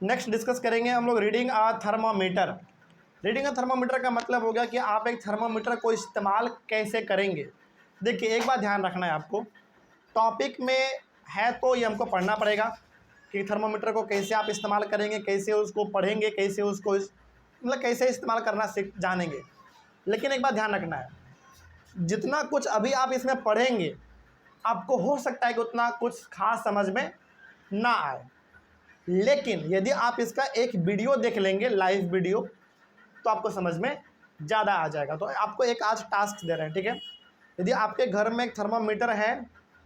Next discuss करेंगे हम लोग reading a thermometer. Reading a thermometer का मतलब हो गया कि आप एक थर्मामीटर को इस्तेमाल कैसे करेंगे। देखिए एक बात ध्यान रखना है आपको, टॉपिक में है तो ये हमको पढ़ना पड़ेगा कि थर्मामीटर को कैसे आप इस्तेमाल करेंगे, कैसे उसको पढ़ेंगे, कैसे उसको मतलब कैसे इस्तेमाल करना सीख जानेंगे। लेकिन एक बात ध्यान रखना है, जितना कुछ अभी आप इसमें पढ़ेंगे आपको हो सकता है कि उतना कुछ खास समझ में ना आए, लेकिन यदि आप इसका एक वीडियो देख लेंगे, लाइव वीडियो, तो आपको समझ में ज़्यादा आ जाएगा। तो आपको एक आज टास्क दे रहे हैं, ठीक है। यदि आपके घर में एक थर्मामीटर है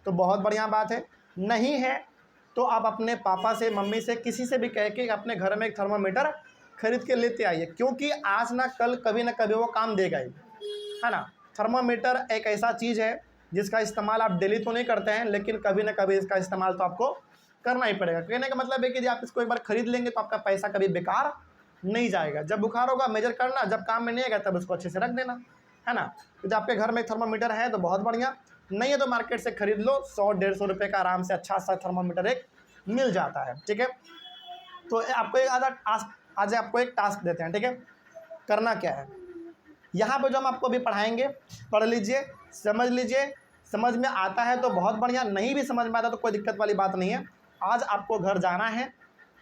तो बहुत बढ़िया बात है, नहीं है तो आप अपने पापा से, मम्मी से, किसी से भी कह के अपने घर में एक थर्मामीटर खरीद के लेते आइए, क्योंकि आज ना कल कभी ना कभी वो काम देगा ही, है ना। थर्मामीटर एक ऐसा चीज़ है जिसका इस्तेमाल आप डेली तो नहीं करते हैं, लेकिन कभी ना कभी इसका इस्तेमाल तो आपको करना ही पड़ेगा। कहने का मतलब है कि यदि आप इसको एक बार खरीद लेंगे तो आपका पैसा कभी बेकार नहीं जाएगा। जब बुखार होगा मेजर करना, जब काम में नहीं आएगा तब उसको अच्छे से रख देना, है ना। तो जब आपके घर में एक थर्मामीटर है तो बहुत बढ़िया, नहीं है तो मार्केट से खरीद लो, 100-150 रुपये का आराम से अच्छा सा थर्मामीटर एक मिल जाता है, ठीक है। तो आपको एक आज आपको एक टास्क देते हैं, ठीक है। करना क्या है, यहाँ पे जो हम आपको अभी पढ़ाएंगे पढ़ लीजिए, समझ लीजिए, समझ में आता है तो बहुत बढ़िया, नहीं भी समझ में आता तो कोई दिक्कत वाली बात नहीं है। आज आपको घर जाना है,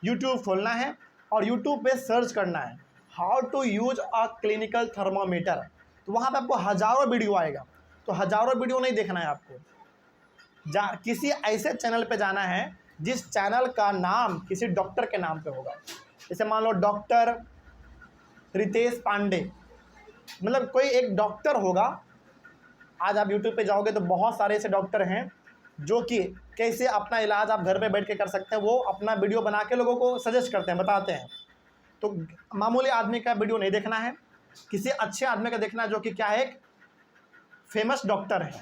यूट्यूब खोलना है और यूट्यूब पे सर्च करना है how to use a clinical thermometer. तो वहाँ पे आपको हज़ारों वीडियो आएगा, तो हज़ारों वीडियो नहीं देखना है आपको, किसी ऐसे चैनल पे जाना है जिस चैनल का नाम किसी डॉक्टर के नाम पे होगा। जैसे मान लो डॉक्टर रितेश पांडे, मतलब कोई एक डॉक्टर होगा। आज आप यूट्यूब पे जाओगे तो बहुत सारे ऐसे डॉक्टर हैं जो कि कैसे अपना इलाज आप घर पे बैठ के कर सकते हैं, वो अपना वीडियो बना के लोगों को सजेस्ट करते हैं, बताते हैं। तो मामूली आदमी का वीडियो नहीं देखना है, किसी अच्छे आदमी का देखना है जो कि क्या है, एक फेमस डॉक्टर है,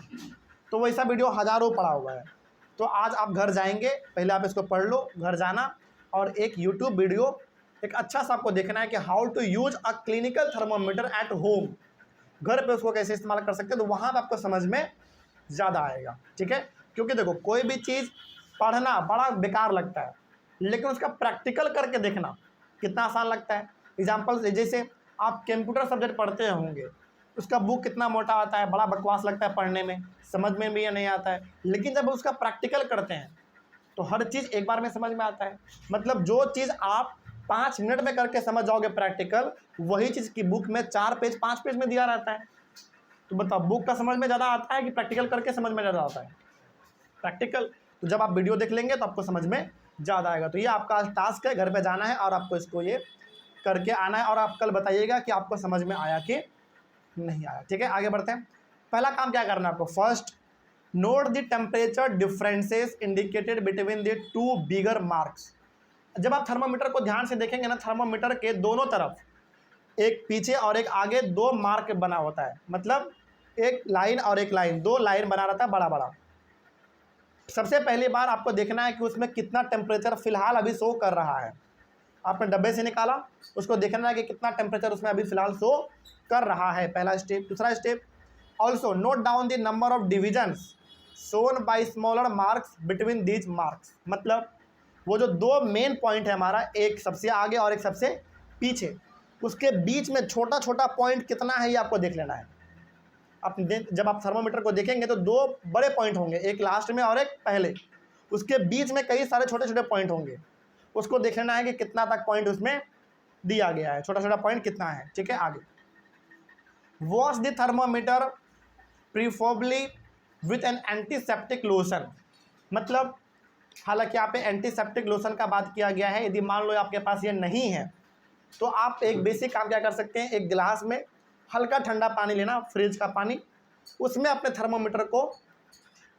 तो वैसा वीडियो हज़ारों पड़ा हुआ है। तो आज आप घर जाएंगे, पहले आप इसको पढ़ लो, घर जाना और एक यूट्यूब वीडियो एक अच्छा सा आपको देखना है कि how to use a clinical thermometer at home, घर पे उसको कैसे इस्तेमाल कर सकते हैं। तो वहाँ पर आपको समझ में ज़्यादा आएगा, ठीक है। क्योंकि देखो कोई भी चीज़ पढ़ना बड़ा बेकार लगता है, लेकिन उसका प्रैक्टिकल करके देखना कितना आसान लगता है। एग्जाम्पल जैसे आप कंप्यूटर सब्जेक्ट पढ़ते होंगे, उसका बुक कितना मोटा आता है, बड़ा बकवास लगता है पढ़ने में, समझ में भी नहीं आता है, लेकिन जब उसका प्रैक्टिकल करते हैं तो हर चीज़ एक बार में समझ में आता है। मतलब जो चीज़ आप 5 मिनट में करके समझ जाओगे प्रैक्टिकल, वही चीज़ की बुक में 4 पेज 5 पेज में दिया रहता है। तो बताओ बुक का समझ में ज़्यादा आता है कि प्रैक्टिकल करके समझ में ज़्यादा आता है? प्रैक्टिकल। तो जब आप वीडियो देख लेंगे तो आपको समझ में ज़्यादा आएगा। तो ये आपका आज टास्क है, घर पे जाना है और आपको इसको ये करके आना है और आप कल बताइएगा कि आपको समझ में आया कि नहीं आया, ठीक है। आगे बढ़ते हैं। पहला काम क्या करना है आपको, first note the temperature differences indicated between the two bigger marks. जब आप थर्मामीटर को ध्यान से देखेंगे ना, थर्मामीटर के दोनों तरफ, एक पीछे और एक आगे, 2 मार्क बना होता है, मतलब एक लाइन और एक लाइन, 2 लाइन बना रहता है बड़ा बड़ा। सबसे पहली बार आपको देखना है कि उसमें कितना टेम्परेचर फिलहाल अभी शो कर रहा है। आपने डब्बे से निकाला, उसको देखना है कि कितना टेम्परेचर उसमें अभी फिलहाल शो कर रहा है, पहला स्टेप। दूसरा step, also note down the number of divisions shown by smaller marks between these marks. मतलब वो जो 2 मेन पॉइंट है हमारा, एक सबसे आगे और एक सबसे पीछे, उसके बीच में छोटा छोटा पॉइंट कितना है ये आपको देख लेना है। जब आप थर्मामीटर को देखेंगे तो 2 बड़े पॉइंट होंगे, एक लास्ट में और एक पहले, उसके बीच में कई सारे छोटे छोटे पॉइंट होंगे, उसको देख लेना है कि कितना तक पॉइंट उसमें दिया गया है, छोटा छोटा पॉइंट कितना है, ठीक है। आगे, wash the thermometer preferably with an antiseptic lotion. मतलब हालांकि यहाँ पे एंटीसेप्टिक लोशन का बात किया गया है, यदि मान लो आपके पास ये नहीं है तो आप एक बेसिक काम क्या कर सकते हैं, एक गिलास में हल्का ठंडा पानी लेना, फ्रिज का पानी, उसमें अपने थर्मामीटर को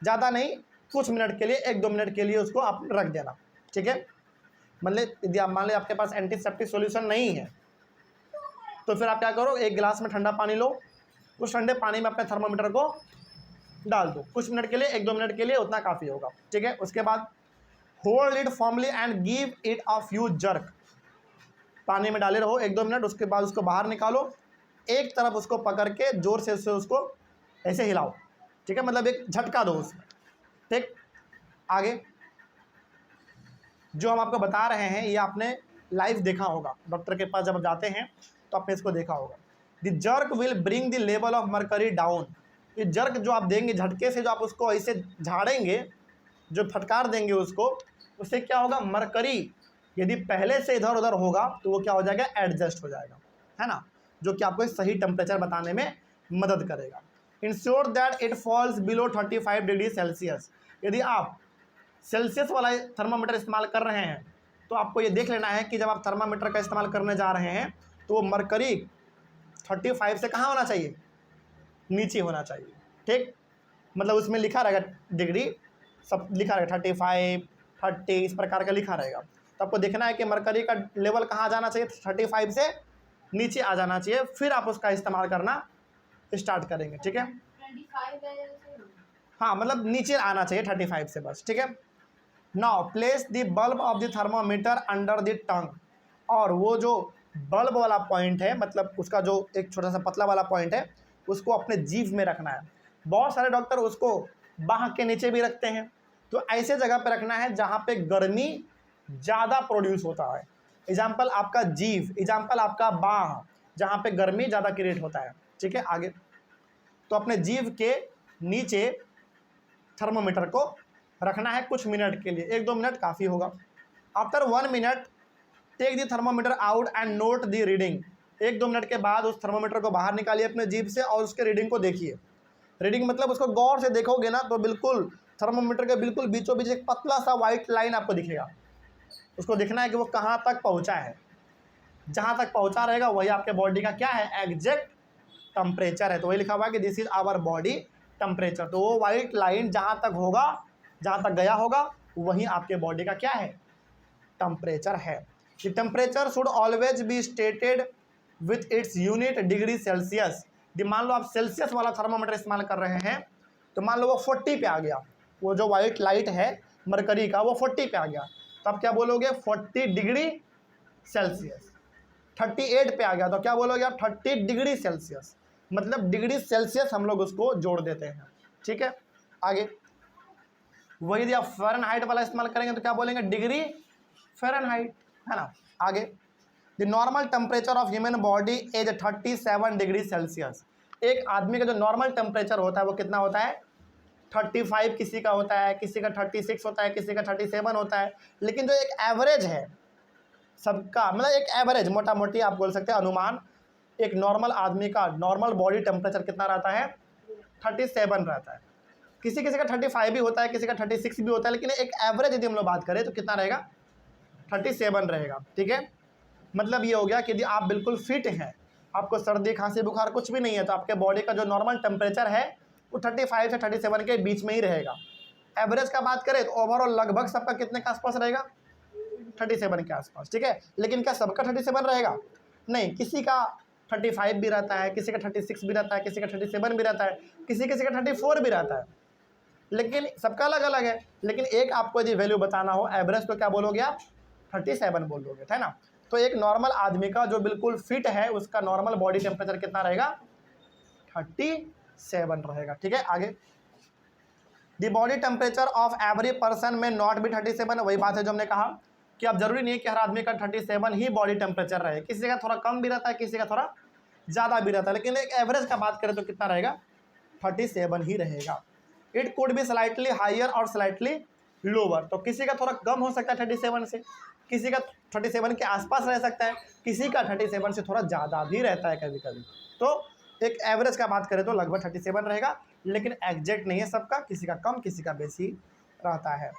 ज़्यादा नहीं, कुछ मिनट के लिए, 1-2 मिनट के लिए उसको आप रख देना, ठीक है। मतलब यदि आप मान लें आपके पास एंटीसेप्टिक सॉल्यूशन नहीं है तो फिर आप क्या करो, एक गिलास में ठंडा पानी लो, उस ठंडे पानी में अपने थर्मामीटर को डाल दो, कुछ मिनट के लिए, 1-2 मिनट के लिए, उतना काफ़ी होगा, ठीक है। उसके बाद hold it formally and give it a few jerk. पानी में डाले रहो 1-2 मिनट, उसके बाद उसको बाहर निकालो, एक तरफ उसको पकड़ के जोर से उसको ऐसे हिलाओ, ठीक है, मतलब एक झटका दो उसमें, ठीक। आगे जो हम आपको बता रहे हैं ये आपने लाइव देखा होगा, डॉक्टर के पास जब आप जाते हैं तो आपने इसको देखा होगा। The jerk will bring the level of mercury down. ये जर्क जो आप देंगे, झटके से जो आप उसको ऐसे झाड़ेंगे, जो फटकार देंगे उसको, उससे क्या होगा, मरकरी यदि पहले से इधर उधर होगा तो वो क्या हो जाएगा, एडजस्ट हो जाएगा, है ना, जो कि आपको एक सही टेम्परेचर बताने में मदद करेगा। Ensure that it falls below 35 degree Celsius. यदि आप सेल्सियस वाला थर्मामीटर इस्तेमाल कर रहे हैं तो आपको ये देख लेना है कि जब आप थर्मामीटर का इस्तेमाल करने जा रहे हैं तो वो मरकरी 35 से कहाँ होना चाहिए, नीचे होना चाहिए, ठीक। मतलब उसमें लिखा रहेगा डिग्री, सब लिखा रहेगा 35, 30 इस प्रकार का लिखा रहेगा। तो आपको देखना है कि मरकरी का लेवल कहाँ जाना चाहिए, 35 से नीचे आ जाना चाहिए, फिर आप उसका इस्तेमाल करना स्टार्ट करेंगे, ठीक है। 25 हाँ, मतलब नीचे आना चाहिए 35 से बस, ठीक है। Now place the bulb of the thermometer under the tongue. और वो जो बल्ब वाला पॉइंट है, मतलब उसका जो एक छोटा सा पतला वाला पॉइंट है, उसको अपने जीभ में रखना है। बहुत सारे डॉक्टर उसको बाह के नीचे भी रखते हैं, तो ऐसे जगह पे रखना है जहाँ पे गर्मी ज़्यादा प्रोड्यूस होता है। एग्जाम्पल आपका जीभ, एग्जाम्पल आपका बाह, जहाँ पे गर्मी ज़्यादा क्रिएट होता है, ठीक है। आगे तो अपने जीभ के नीचे थर्मोमीटर को रखना है कुछ मिनट के लिए, 1-2 मिनट काफ़ी होगा। After 1 minute take the thermometer out and note the reading. 1-2 minute के बाद उस थर्मोमीटर को बाहर निकालिए अपने जीभ से और उसके रीडिंग को देखिए। रीडिंग मतलब उसको गौर से देखोगे ना तो बिल्कुल थर्मोमीटर के बिल्कुल बीचों बीच एक पतला सा वाइट लाइन आपको दिखेगा। उसको देखना है कि वो कहाँ तक पहुँचा है, जहाँ तक पहुँचा रहेगा वही आपके बॉडी का क्या है, एग्जैक्ट टेम्परेचर है। तो वही लिखा हुआ है कि this is our body temperature. तो वो वाइट लाइन जहाँ तक होगा, जहाँ तक गया होगा, वही आपके बॉडी का क्या है, टेम्परेचर है। The temperature should always be stated with its unit degree Celsius. मान लो आप सेल्सियस वाला थर्मामीटर इस्तेमाल कर रहे हैं, तो मान लो वो 40 पे आ गया, वो जो वाइट लाइट है मरकरी का वो 40 पे आ गया, तो आप क्या बोलोगे, 40 डिग्री सेल्सियस। 38 पे आ गया तो क्या बोलोगे आप, 30 डिग्री सेल्सियस। मतलब डिग्री सेल्सियस हम लोग उसको जोड़ देते हैं, ठीक है। आगे वही यदि आप फ़ारेनहाइट वाला इस्तेमाल करेंगे तो क्या बोलेंगे, डिग्री फ़ारेनहाइट, है ना। आगे the normal temperature of human body is 37 degree Celsius. एक आदमी का जो नॉर्मल टेम्परेचर होता है वो कितना होता है, 35 किसी का होता है, किसी का 36 होता है, किसी का 37 होता है। लेकिन जो एक एवरेज है सबका, मतलब एक एवरेज मोटा मोटी आप बोल सकते हैं अनुमान, एक नॉर्मल आदमी का नॉर्मल बॉडी टेम्परेचर कितना रहता है, 37 रहता है। किसी किसी का 35 भी होता है, किसी का 36 भी होता है, लेकिन एक एवरेज यदि हम लोग बात करें तो कितना रहेगा, 37 रहेगा, ठीक है। मतलब ये हो गया कि यदि आप बिल्कुल फिट हैं, आपको सर्दी खांसी बुखार कुछ भी नहीं है, तो आपके बॉडी का जो नॉर्मल टेम्परेचर है वो 35 से 37 के बीच में ही रहेगा। एवरेज का बात करें तो ओवरऑल लगभग सबका कितने के आसपास रहेगा, 37 के आसपास, ठीक है। लेकिन क्या सबका 37 रहेगा, नहीं, किसी का 35 भी रहता है, किसी का 36 भी रहता है, किसी का 37 भी रहता है, किसी किसी का 34 भी रहता है, लेकिन सबका अलग अलग है। लेकिन एक आपको यदि वैल्यू बताना हो एवरेज, तो क्या बोलोगे आप, 37 बोलोगे, है ना। तो एक नॉर्मल आदमी का जो बिल्कुल फिट है उसका नॉर्मल बॉडी टेम्परेचर कितना रहेगा, 37 रहेगा, ठीक है। आगे the body temperature of every person में नॉट बी 37। वही बात है जो हमने कहा कि अब जरूरी नहीं है कि हर आदमी का 37 ही बॉडी टेम्परेचर रहे, किसी का थोड़ा कम भी रहता है, किसी का थोड़ा ज़्यादा भी रहता है, लेकिन एक एवरेज का बात करें तो कितना रहेगा, 37 ही रहेगा। It could be slightly higher और स्लाइटली लोअर। तो किसी का थोड़ा कम हो सकता है 37 से, किसी का 37 के आसपास रह सकता है, किसी का 37 से थोड़ा ज़्यादा भी रहता है कभी कभी। तो एक एवरेज का बात करें तो लगभग 37 रहेगा, लेकिन एग्जैक्ट नहीं है सबका, किसी का कम किसी का बेसी रहता है।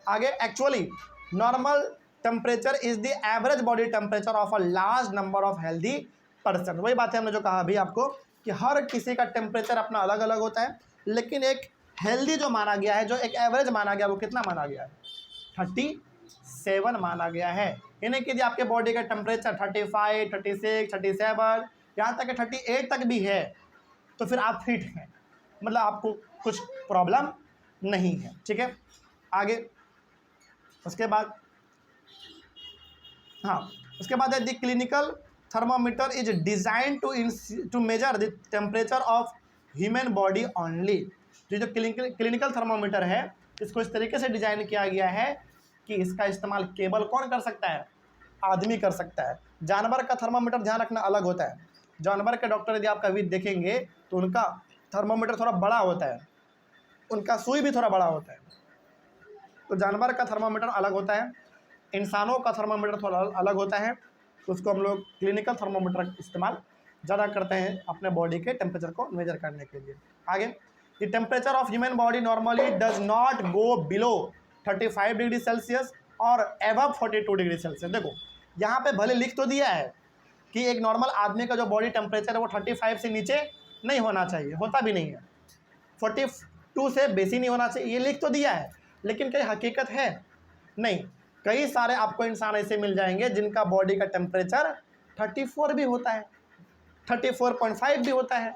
आगे actually normal temperature is the average body temperature of a large number of healthy person. वही बात है हमने जो कहा अभी आपको कि हर किसी का टेम्परेचर अपना अलग अलग होता है, लेकिन एक हेल्दी जो माना गया है, जो एक एवरेज माना गया, वो कितना माना गया है, 37 माना गया है। यानी कि यदि आपके बॉडी का टेम्परेचर 35, 36, 37, यहाँ तक 38 तक भी है तो फिर आप फिट हैं, मतलब आपको कुछ प्रॉब्लम नहीं है, ठीक है। आगे उसके बाद हाँ, उसके बाद है the clinical thermometer is design to measure the temperature of human body only. जो क्लिनिकल थर्मामीटर है इसको इस तरीके से डिज़ाइन किया गया है कि इसका इस्तेमाल केवल कौन कर सकता है, आदमी कर सकता है। जानवर का थर्मामीटर ध्यान रखना अलग होता है। जानवर के डॉक्टर यदि आप कभी देखेंगे तो उनका थर्मामीटर थोड़ा बड़ा होता है, उनका सुई भी थोड़ा बड़ा होता है। तो जानवर का थर्मामीटर अलग होता है, इंसानों का थर्मामीटर थोड़ा अलग होता है। तो उसको हम लोग क्लिनिकल थर्मामीटर इस्तेमाल ज़्यादा करते हैं अपने बॉडी के टेम्परेचर को मेजर करने के लिए। आगे, the temperature of human body normally does not go below 35 degree Celsius और एबव 42 डिग्री सेल्सियस। देखो यहाँ पे भले लिख तो दिया है कि एक नॉर्मल आदमी का जो बॉडी टेम्परेचर है वो 35 से नीचे नहीं होना चाहिए, होता भी नहीं है, 42 से बेसी नहीं होना चाहिए, ये लिख तो दिया है, लेकिन कहीं हकीकत है नहीं। कई सारे आपको इंसान ऐसे मिल जाएंगे जिनका बॉडी का टेम्परेचर 34 भी होता है, 34.5 भी होता है,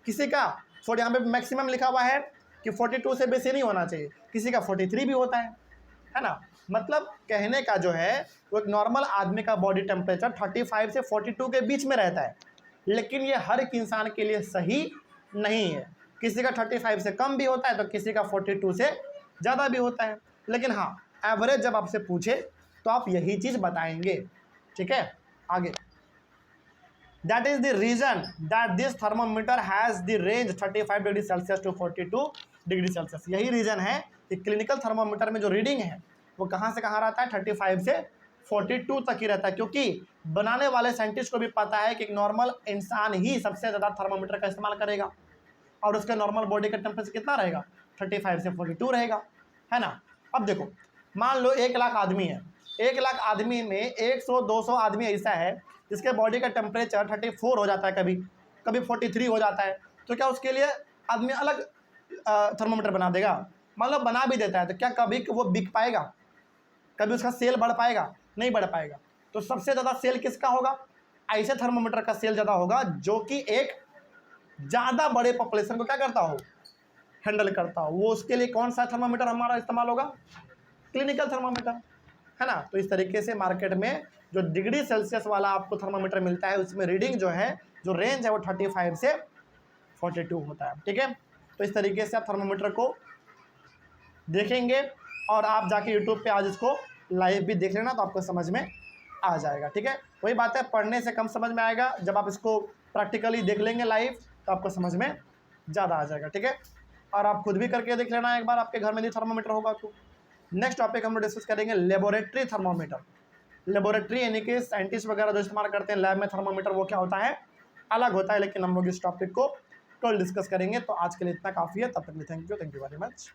किसी का यहाँ पे मैक्सिमम लिखा हुआ है कि 42 से बेसी नहीं होना चाहिए, किसी का 43 भी होता है ना। मतलब कहने का जो है वो एक नॉर्मल आदमी का बॉडी टेम्परेचर 35 से 42 के बीच में रहता है, लेकिन ये हर एक इंसान के लिए सही नहीं है। किसी का 35 से कम भी होता है तो किसी का 42 से ज़्यादा भी होता है, लेकिन हाँ एवरेज जब आपसे पूछे तो आप यही चीज़ बताएंगे। ठीक है, आगे, that is the reason that this thermometer has the range 35 degree Celsius to 42 degree Celsius. यही रीज़न है कि क्लिनिकल थर्मामीटर में जो रीडिंग है वो कहाँ से कहाँ रहता है, 35 से 42 तक ही रहता है, क्योंकि बनाने वाले साइंटिस्ट को भी पता है कि एक नॉर्मल इंसान ही सबसे ज़्यादा थर्मामीटर का इस्तेमाल करेगा और उसके नॉर्मल बॉडी का टेम्परेचर कितना रहेगा, 35 से 42 रहेगा, है ना। अब देखो मान लो 1 लाख आदमी है, 1 लाख आदमी में 100-200 आदमी ऐसा है जिसके बॉडी का टेम्परेचर 34 हो जाता है, कभी कभी 43 हो जाता है, तो क्या उसके लिए आदमी अलग थर्मामीटर बना देगा? मान लो बना भी देता है तो क्या कभी वो बिक पाएगा, कभी उसका सेल बढ़ पाएगा? नहीं बढ़ पाएगा। तो सबसे ज़्यादा सेल किसका होगा? ऐसे थर्मामीटर का सेल ज़्यादा होगा जो कि एक ज़्यादा बड़े पॉपुलेशन को क्या करता हो, हैंडल करता हो। वो उसके लिए कौन सा थर्मामीटर हमारा इस्तेमाल होगा? क्लिनिकल थर्मामीटर, है ना। तो इस तरीके से मार्केट में जो डिग्री सेल्सियस वाला आपको थर्मामीटर मिलता है उसमें रीडिंग जो है, जो रेंज है वो 35 से 42 होता है। ठीक है, तो इस तरीके से आप थर्मामीटर को देखेंगे और आप जाके यूट्यूब पे आज इसको लाइव भी देख लेना तो आपको समझ में आ जाएगा। ठीक है, वही बात है, पढ़ने से कम समझ में आएगा, जब आप इसको प्रैक्टिकली देख लेंगे लाइव तो आपको समझ में ज़्यादा आ जाएगा। ठीक है, और आप खुद भी करके देख लेना एक बार, आपके घर में भी थर्मामीटर होगा तो। नेक्स्ट टॉपिक हम लोग डिस्कस करेंगे लेबोरेटरी थर्मामीटर। लेबोरेटरी यानी कि साइंटिस्ट वगैरह जो इस्तेमाल करते हैं लैब में थर्मामीटर, वो क्या होता है, अलग होता है, लेकिन हम लोग इस टॉपिक को कल डिस्कस करेंगे। तो आज के लिए इतना काफ़ी है, तब तक थैंक यू वेरी मच।